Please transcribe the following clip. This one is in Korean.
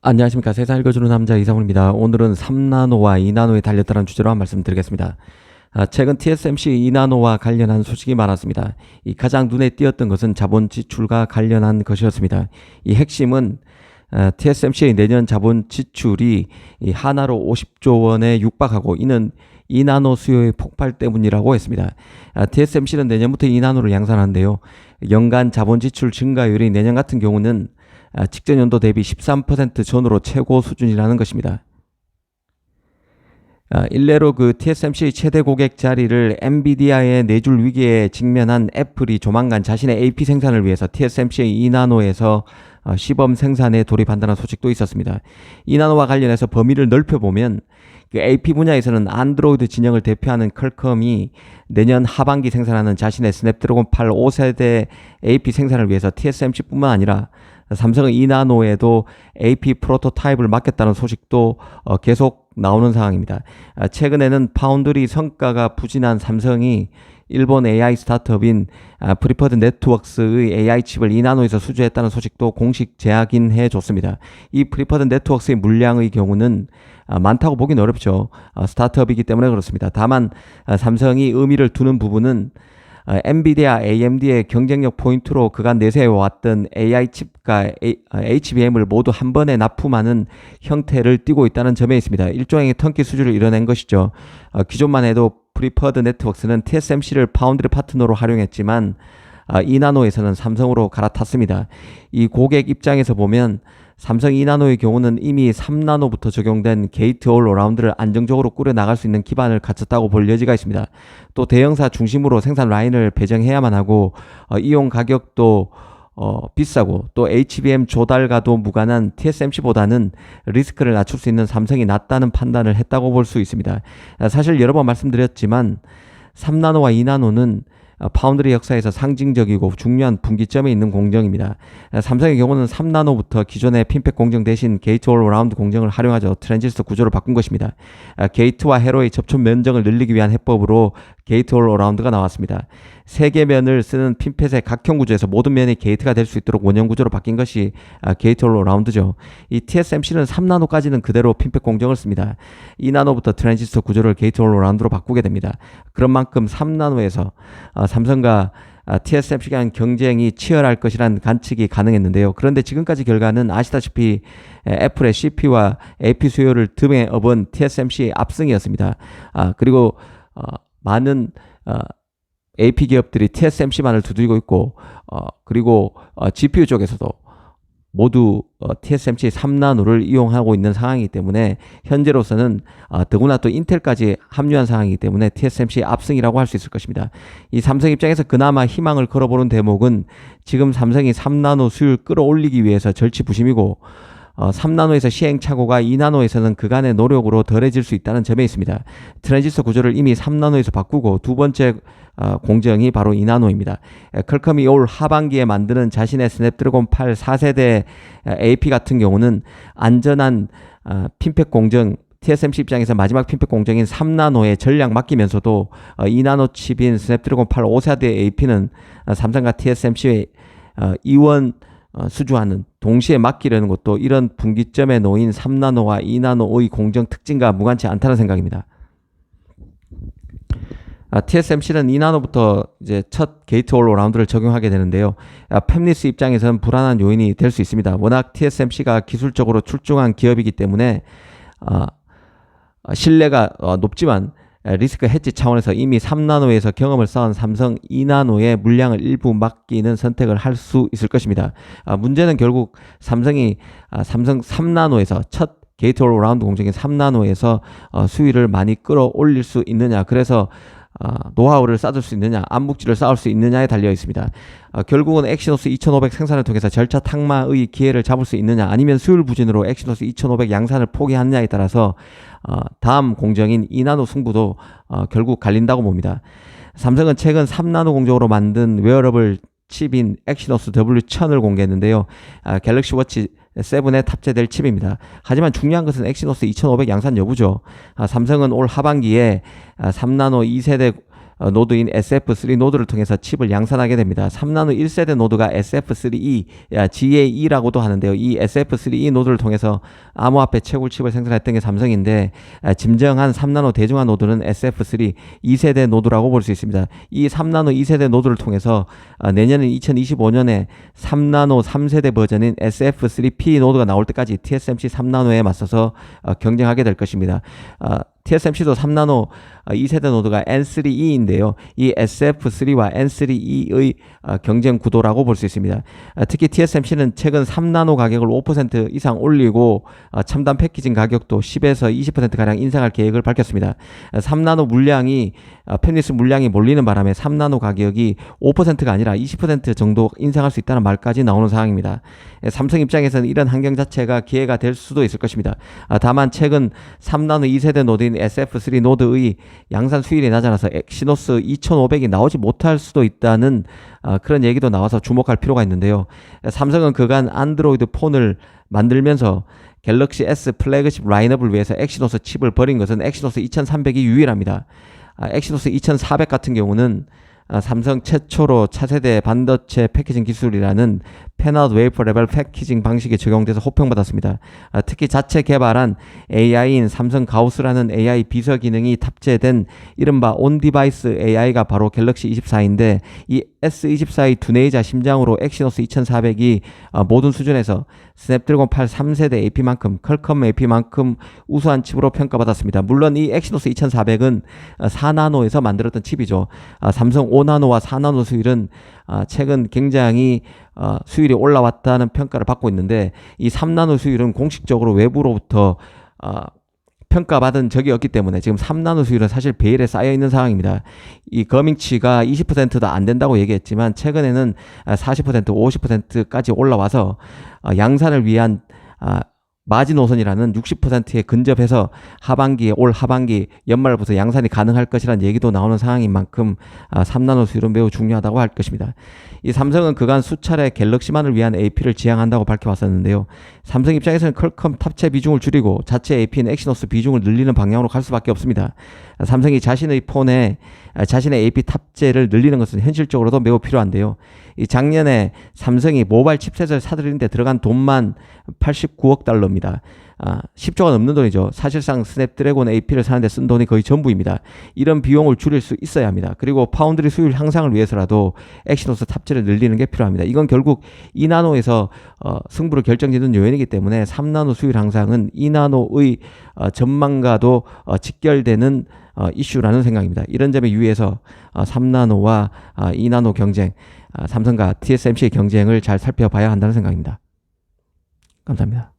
안녕하십니까. 세상 읽어주는 남자 이상훈입니다. 오늘은 3나노와 2나노에 달렸다는 주제로 한 말씀 드리겠습니다. 최근 TSMC 2나노와 관련한 소식이 많았습니다. 가장 눈에 띄었던 것은 자본 지출과 관련한 것이었습니다. 이 핵심은 TSMC의 내년 자본 지출이 하나로 50조 원에 육박하고 이는 2나노 수요의 폭발 때문이라고 했습니다. TSMC는 내년부터 2나노를 양산하는데요. 연간 자본 지출 증가율이 내년 같은 경우는 직전 연도 대비 13% 전후로 최고 수준이라는 것입니다. 일례로 그 TSMC 최대 고객 자리를 엔비디아의 내줄 위기에 직면한 애플이 조만간 자신의 AP 생산을 위해서 TSMC의 2나노에서 시범 생산에 돌입한다는 소식도 있었습니다. 2나노와 관련해서 범위를 넓혀보면 그 AP 분야에서는 안드로이드 진영을 대표하는 퀄컴이 내년 하반기 생산하는 자신의 스냅드래곤 8 5세대 AP 생산을 위해서 TSMC뿐만 아니라 삼성의 2나노에도 AP 프로토타입을 맡겼다는 소식도 계속 나오는 상황입니다. 최근에는 파운드리 성과가 부진한 삼성이 일본 AI 스타트업인 프리퍼드 네트워크스의 AI 칩을 2나노에서 수주했다는 소식도 공식 재확인해 줬습니다. 이 프리퍼드 네트워크스의 물량의 경우는 많다고 보긴 어렵죠. 스타트업이기 때문에 그렇습니다. 다만 삼성이 의미를 두는 부분은 엔비디아, AMD의 경쟁력 포인트로 그간 내세워왔던 AI 칩과 HBM을 모두 한 번에 납품하는 형태를 띠고 있다는 점에 있습니다. 일종의 턴키 수주를 이뤄낸 것이죠. 기존만 해도 프리퍼드 네트워크스는 TSMC를 파운드리 파트너로 활용했지만 2나노에서는 삼성으로 갈아탔습니다. 이 고객 입장에서 보면 삼성 2나노의 경우는 이미 3나노부터 적용된 게이트 올 어라운드를 안정적으로 꾸려 나갈 수 있는 기반을 갖췄다고 볼 여지가 있습니다. 또 대형사 중심으로 생산 라인을 배정해야만 하고 이용 가격도 비싸고 또 HBM 조달과도 무관한 TSMC보다는 리스크를 낮출 수 있는 삼성이 낫다는 판단을 했다고 볼 수 있습니다. 사실 여러 번 말씀드렸지만 3나노와 2나노는 파운드리 역사에서 상징적이고 중요한 분기점에 있는 공정입니다. 삼성의 경우는 3나노부터 기존의 핀팩 공정 대신 게이트 올 어라운드 공정을 활용하죠. 트랜지스터 구조를 바꾼 것입니다. 게이트와 회로의 접촉 면적을 늘리기 위한 해법으로 게이트 올 어라운드가 나왔습니다. 세 개 면을 쓰는 핀펫의 각형 구조에서 모든 면이 게이트가 될 수 있도록 원형 구조로 바뀐 것이 게이트 올 어라운드죠. 이 TSMC는 3나노까지는 그대로 핀펫 공정을 씁니다. 2나노부터 트랜지스터 구조를 게이트 올 어라운드로 바꾸게 됩니다. 그런 만큼 3나노에서 삼성과 TSMC 간 경쟁이 치열할 것이란 관측이 가능했는데요. 그런데 지금까지 결과는 아시다시피 애플의 CP와 AP 수요를 등에 업은 TSMC의 압승이었습니다. 그리고 많은 AP 기업들이 TSMC만을 두들기고 있고 그리고 GPU 쪽에서도 모두 TSMC 3나노를 이용하고 있는 상황이기 때문에 현재로서는 더구나 또 인텔까지 합류한 상황이기 때문에 TSMC 압승이라고 할 수 있을 것입니다. 이 삼성 입장에서 그나마 희망을 걸어보는 대목은 지금 삼성이 3나노 수율 끌어올리기 위해서 절치부심이고 3나노에서 시행착오가 2나노에서는 그간의 노력으로 덜해질 수 있다는 점에 있습니다. 트랜지스터 구조를 이미 3나노에서 바꾸고 두 번째 공정이 바로 2나노입니다. 퀄컴이 올 하반기에 만드는 자신의 스냅드래곤 8 4세대 AP 같은 경우는 안전한 핀팩 공정 TSMC 입장에서 마지막 핀팩 공정인 3나노에 전략 맡기면서도 2나노 칩인 스냅드래곤 8 5세대 AP는 삼성과 TSMC의 이원 수주하는 동시에 맡기려는 것도 이런 분기점에 놓인 3나노와 2나노의 공정 특징과 무관치 않다는 생각입니다. TSMC는 2나노부터 이제 첫 게이트 올 어라운드를 적용하게 되는데요. 팹리스 입장에서는 불안한 요인이 될 수 있습니다. 워낙 TSMC가 기술적으로 출중한 기업이기 때문에 신뢰가 높지만 리스크 해지 차원에서 이미 3나노에서 경험을 쌓은 삼성 2나노의 물량을 일부 맡기는 선택을 할 수 있을 것입니다. 문제는 결국 삼성이 삼성 3나노에서 첫 게이트 올 어라운드 공정인 3나노에서 수위를 많이 끌어올릴 수 있느냐, 그래서 노하우를 쌓을 수 있느냐, 암묵지를 쌓을 수 있느냐에 달려 있습니다. 결국은 엑시노스 2500 생산을 통해서 절차 탁마의 기회를 잡을 수 있느냐, 아니면 수율 부진으로 엑시노스 2500 양산을 포기하느냐에 따라서 다음 공정인 2나노 승부도 결국 갈린다고 봅니다. 삼성은 최근 3나노 공정으로 만든 웨어러블 칩인 엑시노스 W1000을 공개했는데요. 갤럭시 워치 7에 탑재될 칩입니다. 하지만 중요한 것은 엑시노스 2500 양산 여부죠. 삼성은 올 하반기에 3나노 2세대 노드인 SF3 노드를 통해서 칩을 양산하게 됩니다. 3나노 1세대 노드가 SF3E, GAE라고도 하는데요. 이 SF3E 노드를 통해서 암호화폐 채굴 칩을 생산했던 게 삼성인데, 짐정한 3나노 대중화 노드는 SF3 2세대 노드라고 볼 수 있습니다. 이 3나노 2세대 노드를 통해서 내년인 2025년에 3나노 3세대 버전인 SF3P 노드가 나올 때까지 TSMC 3나노에 맞서서 경쟁하게 될 것입니다. TSMC도 3나노 2세대 노드가 N3E인데요. 이 SF3와 N3E의 경쟁 구도라고 볼 수 있습니다. 특히 TSMC는 최근 3나노 가격을 5% 이상 올리고 첨단 패키징 가격도 10에서 20%가량 인상할 계획을 밝혔습니다. 3나노 물량이 펜리스 물량이 몰리는 바람에 3나노 가격이 5%가 아니라 20% 정도 인상할 수 있다는 말까지 나오는 상황입니다. 삼성 입장에서는 이런 환경 자체가 기회가 될 수도 있을 것입니다. 다만 최근 3나노 2세대 노드인 SF3 노드의 양산 수율이 낮아서 엑시노스 2500이 나오지 못할 수도 있다는 그런 얘기도 나와서 주목할 필요가 있는데요. 삼성은 그간 안드로이드 폰을 만들면서 갤럭시 S 플래그십 라인업을 위해서 엑시노스 칩을 버린 것은 엑시노스 2300이 유일합니다. 엑시노스 2400 같은 경우는 삼성 최초로 차세대 반도체 패키징 기술이라는 팬아웃 웨이퍼 레벨 패키징 방식에 적용돼서 호평받았습니다. 특히 자체 개발한 AI인 삼성 가우스라는 AI 비서 기능이 탑재된 이른바 온디바이스 AI가 바로 갤럭시 24인데, 이 S24의 두뇌이자 심장으로 엑시노스 2400이 모든 수준에서 스냅드래곤 8 3세대 AP만큼, 퀄컴 AP만큼 우수한 칩으로 평가받았습니다. 물론 이 엑시노스 2400은 4나노에서 만들었던 칩이죠. 삼성 5나노와 4나노 수율은 최근 굉장히 수율이 올라왔다는 평가를 받고 있는데, 이 3나노 수율은 공식적으로 외부로부터 평가받은 적이 없기 때문에 지금 3나노 수율은 사실 베일에 쌓여 있는 상황입니다. 이 거밍치가 20%도 안 된다고 얘기했지만 최근에는 40%, 50%까지 올라와서 양산을 위한 마지노선이라는 60%에 근접해서 올 하반기 연말부터 양산이 가능할 것이라는 얘기도 나오는 상황인 만큼 3나노 수율은 매우 중요하다고 할 것입니다. 이 삼성은 그간 수차례 갤럭시만을 위한 AP를 지향한다고 밝혀왔었는데요. 삼성 입장에서는 퀄컴 탑재 비중을 줄이고 자체 AP인 엑시노스 비중을 늘리는 방향으로 갈 수밖에 없습니다. 삼성이 자신의 폰에 자신의 AP 탑재를 늘리는 것은 현실적으로도 매우 필요한데요. 이 작년에 삼성이 모바일 칩셋을 사들이는데 들어간 돈만 89억 달러입니다. 10조가 넘는 돈이죠. 사실상 스냅드래곤 AP를 사는데 쓴 돈이 거의 전부입니다. 이런 비용을 줄일 수 있어야 합니다. 그리고 파운드리 수율 향상을 위해서라도 엑시노스 탑재를 늘리는 게 필요합니다. 이건 결국 2나노에서 승부를 결정짓는 요인이기 때문에 3나노 수율 향상은 2나노의 전망과도 직결되는 이슈라는 생각입니다. 이런 점에 유의해서 3나노와 2나노 경쟁, 삼성과 TSMC의 경쟁을 잘 살펴봐야 한다는 생각입니다. 감사합니다.